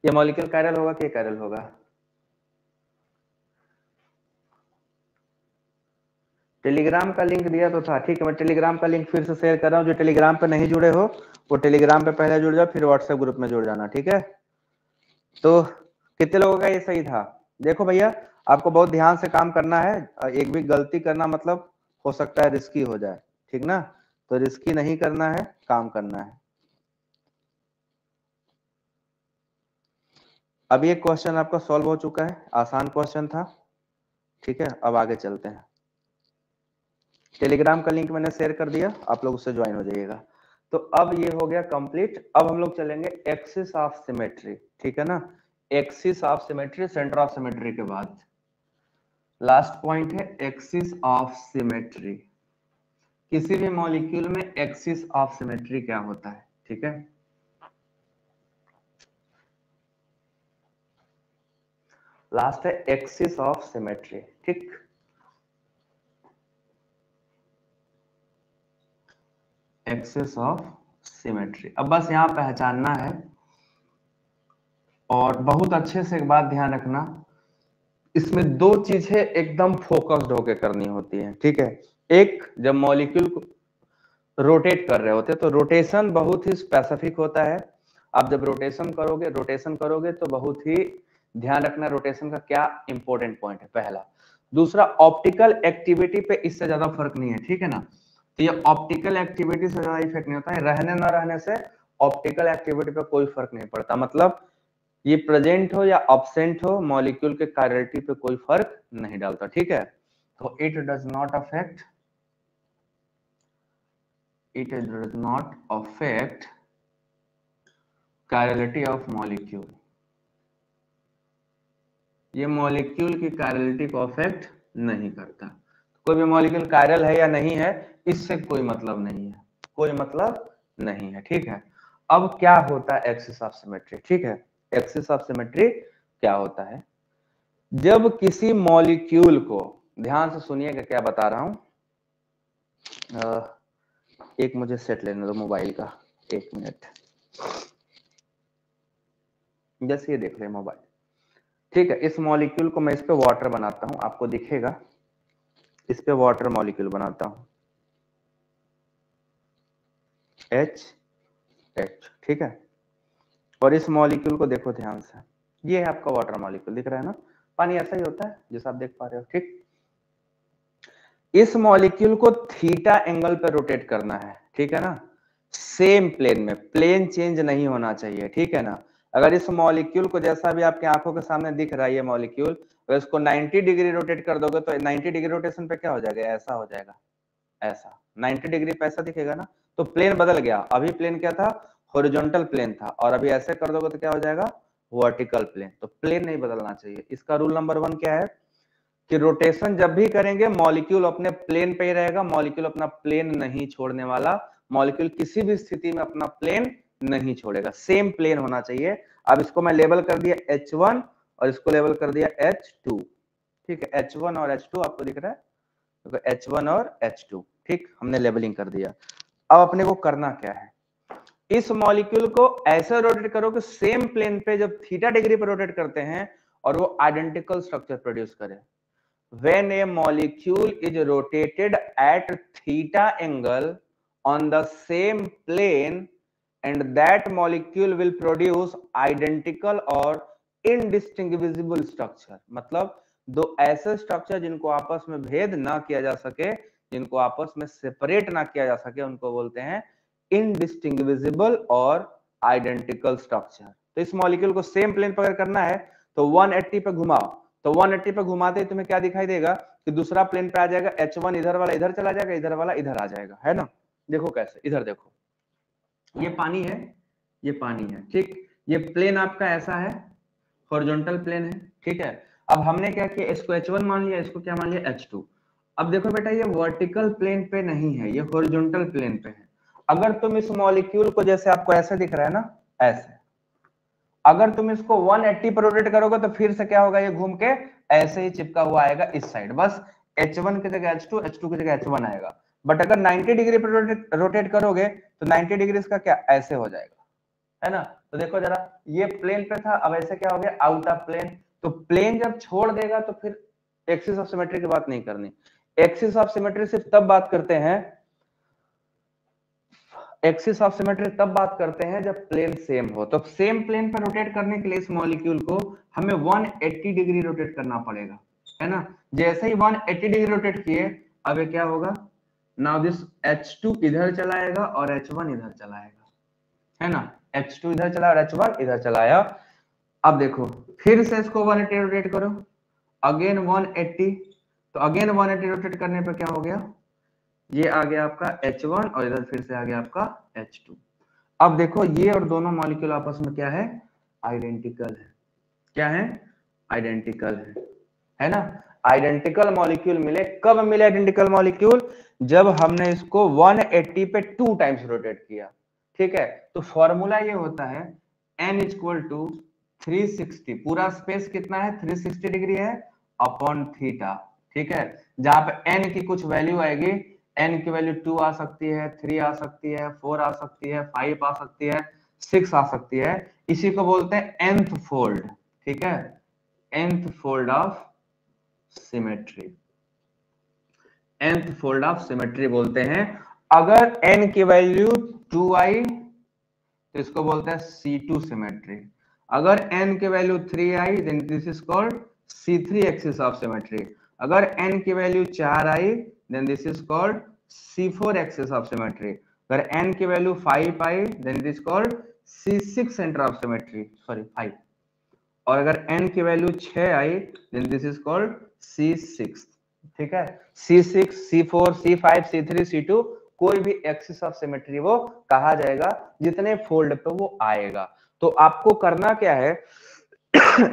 ये मॉलिक्यूल कायरल होगा कि कायरल होगा? टेलीग्राम का लिंक दिया तो था, ठीक है, मैं टेलीग्राम का लिंक फिर से शेयर कर रहा हूँ। जो टेलीग्राम पे नहीं जुड़े हो वो टेलीग्राम पे पहले जुड़ जाओ, फिर व्हाट्सएप ग्रुप में जुड़ जाना, ठीक है। तो कितने लोगों का ये सही था? देखो भैया, आपको बहुत ध्यान से काम करना है, एक भी गलती करना मतलब हो सकता है रिस्की हो जाए, ठीक ना। तो रिस्की नहीं करना है, काम करना है। अब ये क्वेश्चन आपका सॉल्व हो चुका है, आसान क्वेश्चन था, ठीक है। अब आगे चलते हैं। टेलीग्राम का लिंक मैंने शेयर कर दिया, आप लोग उससे ज्वाइन हो जाइएगा। तो अब ये हो गया कंप्लीट। अब हम लोग चलेंगे एक्सिस ऑफ सिमेट्री, ठीक है ना। Axis of symmetry centre of symmetry के बाद लास्ट पॉइंट है एक्सिस ऑफ सिमेट्री। किसी भी मॉलिक्यूल में एक्सिस ऑफ सिमेट्री क्या होता है, ठीक है। लास्ट है एक्सिस ऑफ सिमेट्री, ठीक। एक्सिस ऑफ सिमेट्री, अब बस यहां पहचानना है और बहुत अच्छे से एक बात ध्यान रखना, इसमें दो चीजें एकदम फोकस्ड होकर करनी होती हैं, ठीक है। एक, जब मॉलिक्यूल को रोटेट कर रहे होते हैं तो रोटेशन बहुत ही स्पेसिफिक होता है। आप जब रोटेशन करोगे तो बहुत ही ध्यान रखना रोटेशन का क्या इंपॉर्टेंट पॉइंट है, पहला। दूसरा, ऑप्टिकल एक्टिविटी पे इससे ज्यादा फर्क नहीं है, ठीक है ना। तो ये ऑप्टिकल एक्टिविटी से ज्यादा इफेक्ट नहीं होता है, रहने न रहने से ऑप्टिकल एक्टिविटी पे कोई फर्क नहीं पड़ता। मतलब ये प्रेजेंट हो या अब्सेंट हो, मॉलिक्यूल के कायरलिटी पे कोई फर्क नहीं डालता, ठीक है। तो it does not affect chirality of molecule. ये मॉलिक्यूल की कायरलिटी को अफेक्ट नहीं करता। कोई भी मॉलिक्यूल कायरल है या नहीं है, इससे कोई मतलब नहीं है, कोई मतलब नहीं है, ठीक है। अब क्या होता है एक्सिस ऑफ सिमेट्री, ठीक है। एक्सिस ऑफ सिमेट्री क्या होता है? जब किसी मॉलिक्यूल को, ध्यान से सुनिएगा क्या बता रहा हूं, एक मुझे सेट लेने दो मोबाइल का, एक मिनट। जैसे ये देख रहे हैं मोबाइल, ठीक है। इस मॉलिक्यूल को मैं इस पे वाटर बनाता हूं, आपको दिखेगा, इस पे वाटर मॉलिक्यूल बनाता हूं, H, ठीक है। और इस मॉलिक्यूल को देखो ध्यान से, ये है आपका वाटर मॉलिक्यूल, दिख रहा है ना। पानी ऐसा ही होता है जैसा आप देख पा रहे हो, ठीक। इस मॉलिक्यूल को थीटा एंगल पर रोटेट करना है, ठीक है ना। सेम प्लेन में, प्लेन चेंज नहीं होना चाहिए, ठीक है ना। अगर इस मॉलिक्यूल को, जैसा भी आपकी आंखों के सामने दिख रहा है ये मॉलिक्यूल, अगर इसको 90 डिग्री रोटेट कर दोगे तो 90 डिग्री रोटेशन पे क्या हो जाएगा, ऐसा हो जाएगा, ऐसा 90 डिग्री पे ऐसा दिखेगा ना। तो प्लेन बदल गया, अभी प्लेन क्या था, हॉरिजॉन्टल प्लेन था, और अभी ऐसे कर दोगे तो क्या हो जाएगा, वर्टिकल प्लेन। तो प्लेन नहीं बदलना चाहिए। इसका रूल नंबर 1 क्या है कि रोटेशन जब भी करेंगे मॉलिक्यूल अपने प्लेन पे ही रहेगा, मॉलिक्यूल अपना प्लेन नहीं छोड़ने वाला, मॉलिक्यूल किसी भी स्थिति में अपना प्लेन नहीं छोड़ेगा, सेम प्लेन होना चाहिए। अब इसको मैं लेबल कर दिया H1 और इसको लेबल कर दिया H2, ठीक है। H1 और H2 आपको दिख रहा है, तो H1 और H2, ठीक, हमने लेबलिंग कर दिया। अब अपने को करना क्या है, इस मॉलिक्यूल को ऐसे रोटेट करो कि सेम प्लेन पे जब थीटा डिग्री पर रोटेट करते हैं और वो आइडेंटिकल स्ट्रक्चर प्रोड्यूस करे। When a molecule is rotated at theta angle on the same plane and that molecule will produce identical or indistinguishable structure, मतलब दो ऐसे स्ट्रक्चर जिनको आपस में भेद ना किया जा सके, जिनको आपस में सेपरेट ना किया जा सके, उनको बोलते हैं इनडिस्टिंग्विजिबल और आइडेंटिकल स्ट्रक्चर। तो इस मॉलिक्यूल को सेम प्लेन पर करना है तो 180 पे घुमाओ, तो 180 पे घुमाते ही तुम्हें क्या दिखाई देगा कि दूसरा प्लेन पे आ जाएगा, H1 इधर वाला इधर चला जाएगा, इधर वाला इधर आ जाएगा, है ना। देखो कैसे, इधर देखो, ये पानी है, ये पानी है, ठीक। ये प्लेन आपका ऐसा है, हॉरिजॉन्टल प्लेन है, ठीक है। अब हमने क्या किया, इसको H1 मान लिया, इसको क्या मान लिया, H2। अब देखो बेटा, ये वर्टिकल प्लेन पे नहीं है, ये हॉरिजॉन्टल प्लेन पे है। अगर तुम इस मॉलिक्यूल को, जैसे आपको ऐसे दिख रहा है ना, ऐसे, अगर तुम इसको 180 पर रोटेट करोगे तो फिर से क्या होगा, ये घूम के ऐसे ही चिपका हुआ आएगा इस साइड। बस H1 की जगह H2, H2 की जगह H1 आएगा। बट अगर 90 डिग्री पर रोटेट करोगे तो 90 डिग्री इसका क्या ऐसे हो जाएगा, है ना। तो देखो जरा, ये प्लेन पे था, अब ऐसे क्या हो गया, आउट ऑफ प्लेन। तो प्लेन जब छोड़ देगा तो फिर एक्सिस ऑफ सिमेट्री की बात नहीं करनी। एक्सिस ऑफ सिमेट्री सिर्फ तब बात करते हैं, एक्सिस ऑफ सिमेट्री तब बात करते हैं जब प्लेन सेम हो। तो सेम प्लेन पर रोटेट करने के लिए इस मॉलिक्यूल को हमें 180 डिग्री रोटेट करना पड़ेगा, है ना। जैसे ही 180 डिग्री रोटेट किए, अब ये क्या होगा, नाउ दिस H2 इधर चलाएगा और H1 इधर चलाएगा, है ना। H2 इधर चला और H1 इधर चलाया। अब देखो फिर से इसको 180 रोटेट करो, अगेन 180, तो अगेन 180 रोटेट करने पर क्या हो गया, ये आ गया आपका H1 और इधर फिर से आ गया आपका H2। अब देखो ये और दोनों मॉलिक्यूल आपस में क्या है, आइडेंटिकल है। क्या है, आइडेंटिकल है ना। आइडेंटिकल मॉलिक्यूल मिले, कब मिले आइडेंटिकल मॉलिक्यूल, जब हमने इसको 180 पे 2 टाइम्स रोटेट किया, ठीक है। तो फॉर्मूला ये होता है n इक्वल टू 360, पूरा स्पेस कितना है 360 डिग्री है, अपॉन थीटा, ठीक है। जहां पे n की कुछ वैल्यू आएगी, n की वैल्यू 2 आ सकती है, 3 आ सकती है, 4 आ सकती है, 5 आ सकती है, 6 आ सकती है। इसी को बोलते हैं nth फोल्ड, ठीक है, nth fold of symmetry, nth fold of symmetry बोलते हैं। अगर n की वैल्यू 2 आई तो इसको बोलते हैं C2 सिमेट्री। अगर n की वैल्यू 3 आई then this is called C3 axis of symmetry. अगर n की वैल्यू 4 आई then this is called C4 axis of symmetry. अगर n की वैल्यू 5 आई then this called C6 centre of symmetry, sorry 5। और अगर n की वैल्यू 6 आई then this is called C6, ठीक है। C6, C4, C5, C3, C2 कोई भी एक्सिस ऑफ सिमेट्री वो कहा जाएगा जितने फोल्ड पे वो आएगा। तो आपको करना क्या है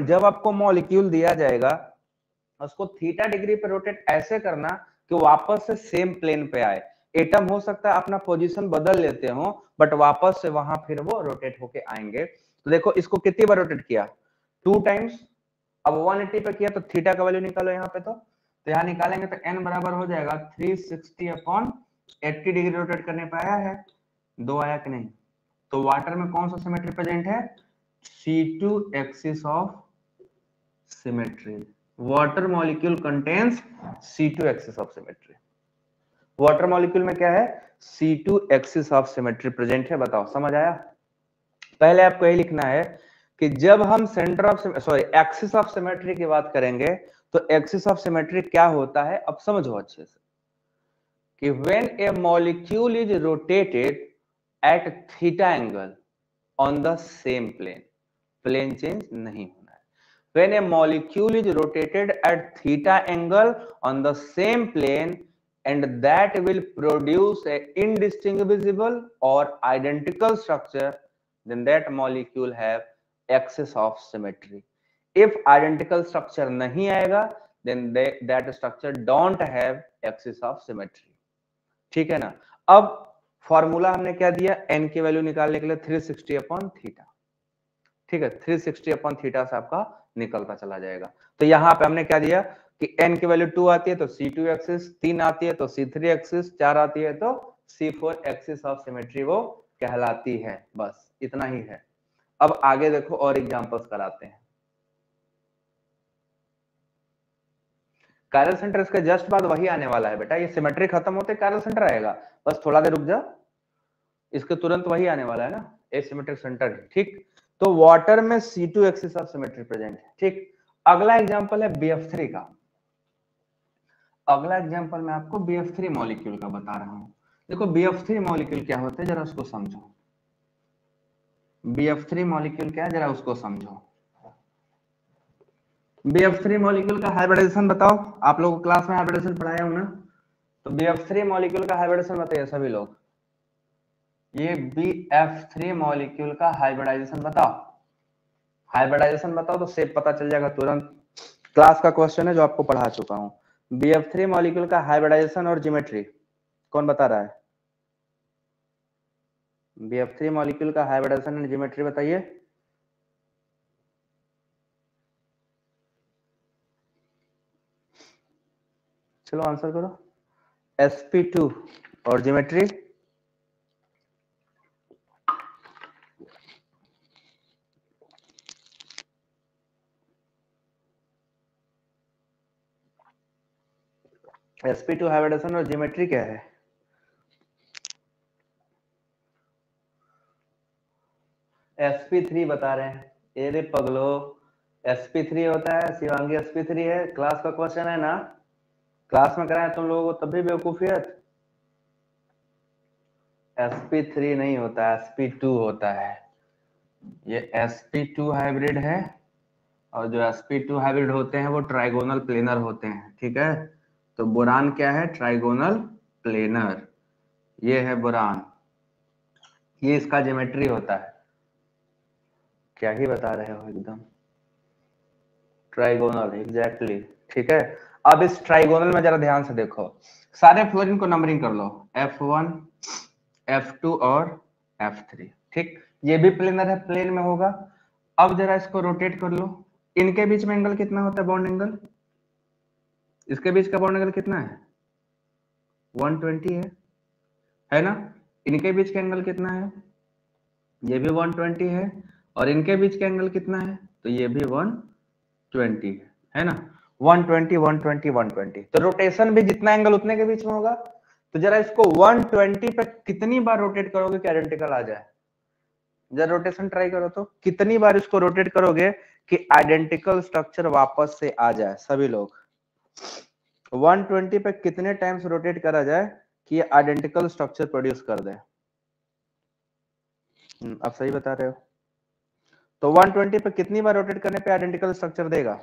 जब आपको मॉलिक्यूल दिया जाएगा उसको थीटा डिग्री पे रोटेट ऐसे करना कि वापस से सेम प्लेन पे आए। एटम हो सकता है अपना पोजीशन बदल लेते हो बट वापस से वहां फिर वो रोटेट होके आएंगे। तो देखो इसको कितनी बार रोटेट किया, 2 टाइम्स। अब 180 पे किया तो थीटा का वैल्यू निकालो यहाँ पे, तो यहाँ निकालेंगे तो n बराबर हो जाएगा 360 अपॉन 80 डिग्री रोटेट करने पे आया है, 2 आया कि नहीं। तो वाटर में कौन सा सिमेट्री प्रेजेंट है, C2 axis of symmetry. Water molecule contains C2 axis of symmetry. Water molecule में क्या है, C2 axis of symmetry present है। बताओ समझ आया। पहले आपको यही लिखना है कि जब हम centre of sorry axis of symmetry की बात करेंगे तो एक्सिस ऑफ सिमेट्री क्या होता है, अब समझो अच्छे से कि when a molecule is rotated at theta angle on the same plane, plane change नहीं होना है। When a molecule is rotated at theta angle on the same plane and that will produce a indistinguishable or identical structure, then that molecule have axis of symmetry. If identical structure नहीं आएगा then that structure don't have axis of symmetry, ठीक है ना। अब formula हमने क्या दिया, n की वैल्यू निकालने के लिए 360 अपॉन थीटा, ठीक है। 360 अपॉन थीटा से आपका निकलता चला जाएगा। तो यहाँ पे हमने क्या दिया कि n की वैल्यू 2 आती है तो C2 एक्सिस, 3 आती है तो C3 एक्सिस, 4 आती है तो C4 एक्सिस ऑफ सिमेट्री वो कहलाती है। बस इतना ही है। अब आगे देखो और एग्जांपल्स कराते हैं। कायरल सेंटर इसके जस्ट बाद वही आने वाला है बेटा, ये सिमेट्री खत्म होते कायरल सेंटर आएगा, बस थोड़ा देर रुक जा, इसके तुरंत वही आने वाला है ना, एसिमेट्रिक सेंटर, ठीक। तो वाटर में C2 axis of symmetry present है, ठीक। अगला एग्जांपल है BF3 का। अगला एग्जांपल मैं आपको BF3 मॉलिक्यूल का बता रहा हूं। देखो BF3 मॉलिक्यूल क्या होते हैं जरा उसको समझो। BF3 मॉलिक्यूल क्या है जरा उसको समझो। BF3 मॉलिक्यूल का हाइब्रिडाइजेशन बताओ, आप लोगों को क्लास में हाइब्रिडाइजेशन पढ़ाया हूं ना, तो BF3 मॉलिक्यूल का हाइब्रिडाइजेशन बताइए सभी लोग। ये BF3 मॉलिक्यूल का हाइब्रिडाइजेशन बताओ, हाइब्रिडाइजेशन बताओ तो सेप पता चल जाएगा तुरंत। क्लास का क्वेश्चन है जो आपको पढ़ा चुका हूं। BF3 मॉलिक्यूल का हाइब्रिडाइजेशन और ज्योमेट्री कौन बता रहा है, BF3 मॉलिक्यूल का हाइब्रिडाइजेशन एंड ज्योमेट्री बताइए। चलो आंसर करो। sp2 और ज्योमेट्री sp2 हाइब्रिडेशन और ज्योमेट्री क्या है? sp3 बता रहे हैं। अरे पगलो, sp3 होता है शिवांगी, sp3 है। क्लास का क्वेश्चन है ना, क्लास में कराया तुम लोगों को तब भी बेवकूफियत। sp3 नहीं होता, sp2 होता है। ये sp2 हाइब्रिड है, और जो sp2 हाइब्रिड होते हैं वो ट्राइगोनल प्लेनर होते हैं, ठीक है। तो बोरान क्या है? Trigonal planar. ये है बोरान, ये इसका ज्योमेट्री होता है। क्या ही बता रहे हो एकदम, ट्राइगोनल एग्जैक्टली, ठीक है। अब इस ट्राइगोनल में जरा ध्यान से देखो, सारे फ्लोरीन को नंबरिंग कर लो, f1 f2 और f3, ठीक। ये भी प्लेनर है, प्लेन में होगा। अब जरा इसको रोटेट कर लो, इनके बीच में एंगल कितना होता है? बॉन्ड एंगल, इसके बीच का बॉन्ड एंगल कितना है? 120 है ना। इनके बीच का एंगल कितना है? ये भी 120 है। और इनके बीच का एंगल कितना है? तो ये भी 120 है ना। 120 120 120, तो रोटेशन भी जितना एंगल उतने के बीच में होगा। तो जरा इसको 120 पे कितनी बार रोटेट करोगे कि आइडेंटिकल आ जाए? जरा रोटेशन ट्राई करो, तो कितनी बार इसको रोटेट करोगे कि आइडेंटिकल स्ट्रक्चर वापस से आ जाए? सभी लोग 120 पे कितने टाइम्स रोटेट करा जाए कि ये आइडेंटिकल स्ट्रक्चर प्रोड्यूस कर दे? आप सही बता रहे हो। तो 120 पे कितनी बार रोटेट करने पे आइडेंटिकल स्ट्रक्चर देगा?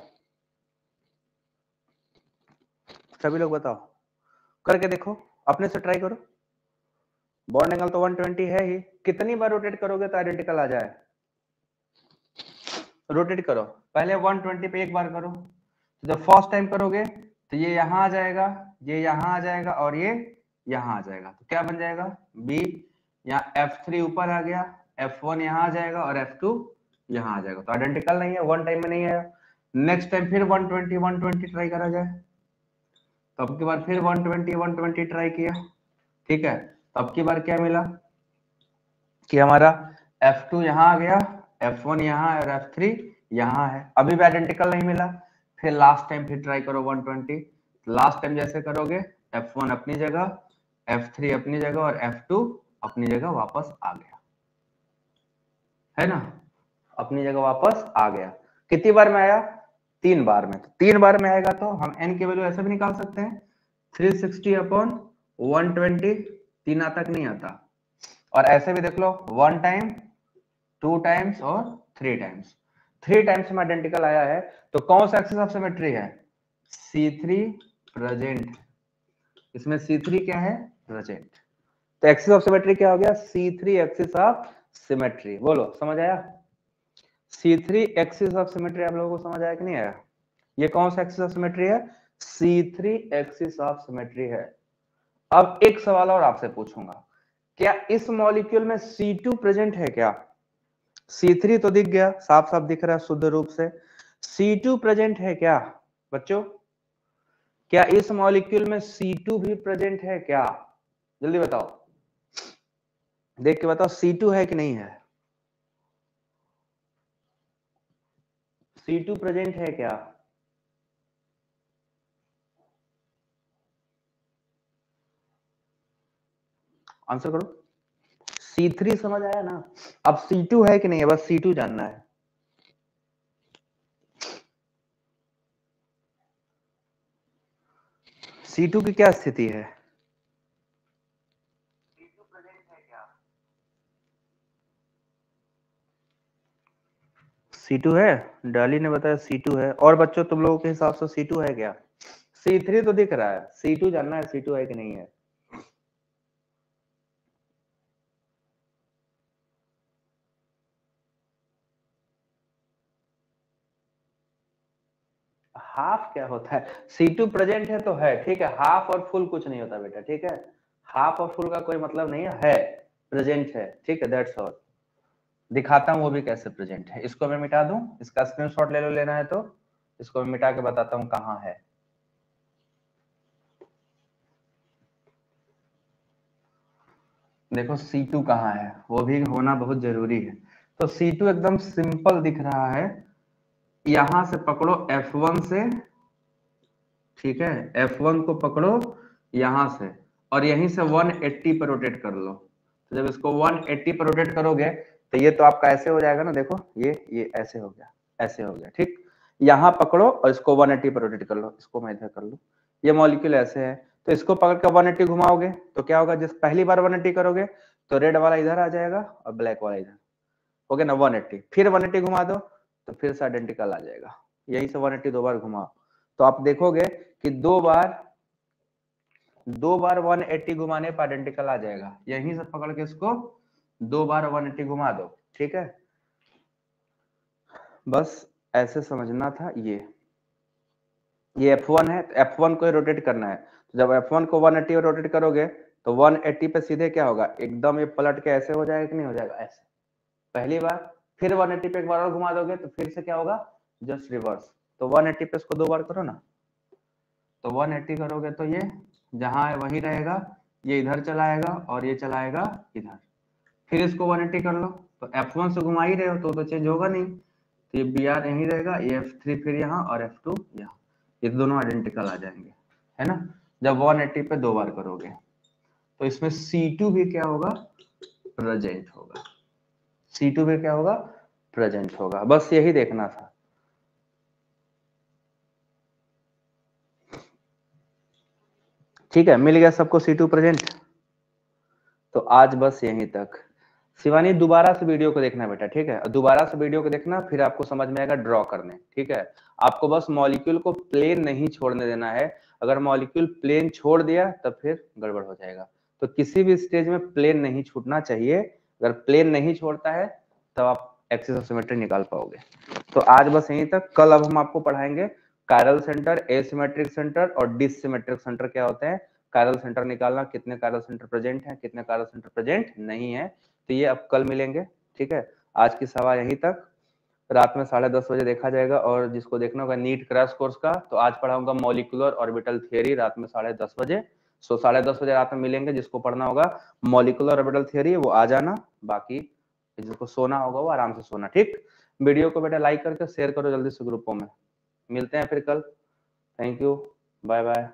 सभी लोग बताओ, करके देखो, अपने से ट्राई करो। बॉन्ड एंगल तो 120 है ही, कितनी बार रोटेट करोगे तो आइडेंटिकल आ जाए? रोटेट करो, पहले 120 पे एक बार करो। तो जब फर्स्ट टाइम करोगे तो ये यहां आ जाएगा, ये यहां आ जाएगा, और ये यहां आ जाएगा। तो क्या बन जाएगा? बी। यहाँ f3 ऊपर आ गया, f1 यहां आ जाएगा, और f2 यहां आ जाएगा। तो आइडेंटिकल नहीं है, वन टाइम में नहीं आया। नेक्स्ट टाइम फिर 120 ट्राई करा जाए। तो अब की बार फिर 120 ट्राई किया, ठीक है। तो अब की बार क्या मिला कि हमारा f2 यहां आ गया, f1 यहां है, और f3 यहां है। अभी भी आइडेंटिकल नहीं मिला। फिर लास्ट टाइम फिर ट्राई करो 120। लास्ट टाइम जैसे करोगे, f1 अपनी जगह, f3 अपनी जगह, और f2 अपनी जगह वापस आ गया, है ना। अपनी जगह वापस आ गया। कितनी बार में आया? 3 बार में। 3 बार में आएगा तो हम n की वैल्यू ऐसे भी निकाल सकते हैं, 360 अपॉन 120। 3 तक नहीं आता। और ऐसे भी देख लो, 1 टाइम, 2 टाइम्स और 3 टाइम्स। 3 टाइम्स में आइडेंटिकल आया है। तो कौन सा एक्सिस ऑफ सिमेट्री है? C3 present. इसमें C3 क्या है? प्रेजेंट। तो एक्सिस ऑफ सिमेट्री क्या हो गया? C3 axis of symmetry. बोलो, समझ आया? C3 एक्सिस ऑफ सिमेट्री आप लोगों को समझ आया कि नहीं आया? ये कौन सा एक्सिस ऑफ सिमेट्री है? C3 एक्सिस ऑफ सिमेट्री है। अब एक सवाल और आपसे पूछूंगा, क्या इस मॉलिक्यूल में C2 प्रेजेंट है क्या? C3 तो दिख गया, साफ साफ दिख रहा है शुद्ध रूप से। C2 प्रेजेंट है क्या बच्चों? क्या इस मॉलिक्यूल में C2 भी प्रेजेंट है क्या? जल्दी बताओ, देख के बताओ, C2 है कि नहीं है? C2 प्रेजेंट है क्या? आंसर करो। C3 समझ आया ना? अब C2 है कि नहीं है, बस C2 जानना है। C2 की क्या स्थिति है? C2 है, डाली ने बताया C2 है। और बच्चों तुम लोगों के हिसाब से C2 है क्या? C3 तो दिख रहा है, C2 जानना है, C2 है कि नहीं है। हाफ क्या होता है? C2 प्रेजेंट है तो है, ठीक है। हाफ और फुल कुछ नहीं होता बेटा, ठीक है। हाफ और फुल का कोई मतलब नहीं है प्रेजेंट है, ठीक है, दैट्स ऑल। दिखाता हूं वो भी कैसे प्रेजेंट है। इसको मैं मिटा दूं, इसका स्क्रीनशॉट ले लो, लेना है तो। इसको मैं मिटा के बताता हूं कहां है। देखो C2 कहाँ है, वो भी होना बहुत जरूरी है। तो C2 एकदम सिंपल दिख रहा है, यहां से पकड़ो F1 से, ठीक है, F1 को पकड़ो यहां से, और यहीं से 180 पर रोटेट कर लो। तो जब इसको 180 पर रोटेट करोगे तो ये तो आपका ऐसे हो जाएगा ना, देखो ये ऐसे हो गया, ऐसे हो गया, ठीक। यहाँ पकड़ो और इसको 180 पर रोटेट कर लो, इसको मैं इधर कर लूं, ये मॉलिक्यूल ऐसे है। तो इसको पकड़ कर 180 घुमाओगे तो क्या होगा, जिस पहली बार 180 करोगे तो रेड वाला इधर आ जाएगा और ब्लैक वाला इधर, हो गया ना 180। फिर 180 घुमा दो तो फिर से आइडेंटिकल आ जाएगा, यही से 180 दो बार घुमाओ तो आप देखोगे कि दो बार 180 घुमाने पर आइडेंटिकल आ जाएगा। यहीं से पकड़ के इसको दो बार 180 घुमा दो, ठीक है। बस ऐसे समझना था। ये F1 है, तो F1 को रोटेट करना है। तो जब F1 को 180 रोटेट करोगे तो 180 पे सीधे क्या होगा, एकदम ये पलट के ऐसे हो जाएगा कि नहीं हो जाएगा, ऐसे पहली बार। फिर 180 पे एक बार और घुमा दोगे तो फिर से क्या होगा, जस्ट रिवर्स। तो 180 पे इसको दो बार करो ना, तो 180 करोगे तो ये जहां है वही रहेगा, ये इधर चलाएगा और ये चलाएगा इधर। फिर इसको 180 कर लो, तो F1 से घुमा ही रहे हो तो चेंज होगा नहीं, तो ये BR यहीं रहेगा, ये F3 फिर यहाँ और F2 यहाँ, ये दोनों आइडेंटिकल आ जाएंगे, है ना। जब 180 पे दो बार करोगे तो इसमें C2 भी क्या होगा, प्रेजेंट होगा। C2 भी क्या होगा, प्रेजेंट होगा। बस यही देखना था। ठीक है, मिल गया सबको C2 प्रेजेंट। तो आज बस यहीं तक। शिवानी दोबारा से वीडियो को देखना बेटा, ठीक है, दोबारा से वीडियो को देखना, फिर आपको समझ में आएगा ड्रॉ करने, ठीक है। आपको बस मॉलिक्यूल को प्लेन नहीं छोड़ने देना है, अगर मॉलिक्यूल प्लेन छोड़ दिया तब फिर गड़बड़ हो जाएगा। तो किसी भी स्टेज में प्लेन नहीं छूटना चाहिए, अगर प्लेन नहीं छोड़ता है तब आप एक्सिस ऑफ सिमेट्री निकाल पाओगे। तो आज बस यहीं तक। कल अब हम आपको पढ़ाएंगे कायरल सेंटर, एसिमेट्रिक सेंटर और डिसिमेट्रिक सेंटर क्या होते हैं, कायरल सेंटर निकालना, कितने कायरल सेंटर प्रेजेंट है, कितने कायरल सेंटर प्रेजेंट नहीं है। तो ये अब कल मिलेंगे, ठीक है। आज की सवाल यहीं तक। रात में 10:30 बजे देखा जाएगा, और जिसको देखना होगा नीट क्रैश कोर्स का, तो आज पढ़ाऊंगा मॉलिक्यूलर ऑर्बिटल थियरी रात में 10:30 बजे। सो 10:30 बजे रात में मिलेंगे। जिसको पढ़ना होगा मॉलिक्यूलर ऑर्बिटल थियरी वो आ जाना, बाकी जिसको सोना होगा वो आराम से सोना, ठीक। वीडियो को बेटा लाइक करके शेयर करो जल्दी से ग्रुपों में। मिलते हैं फिर कल। Thank you, bye bye.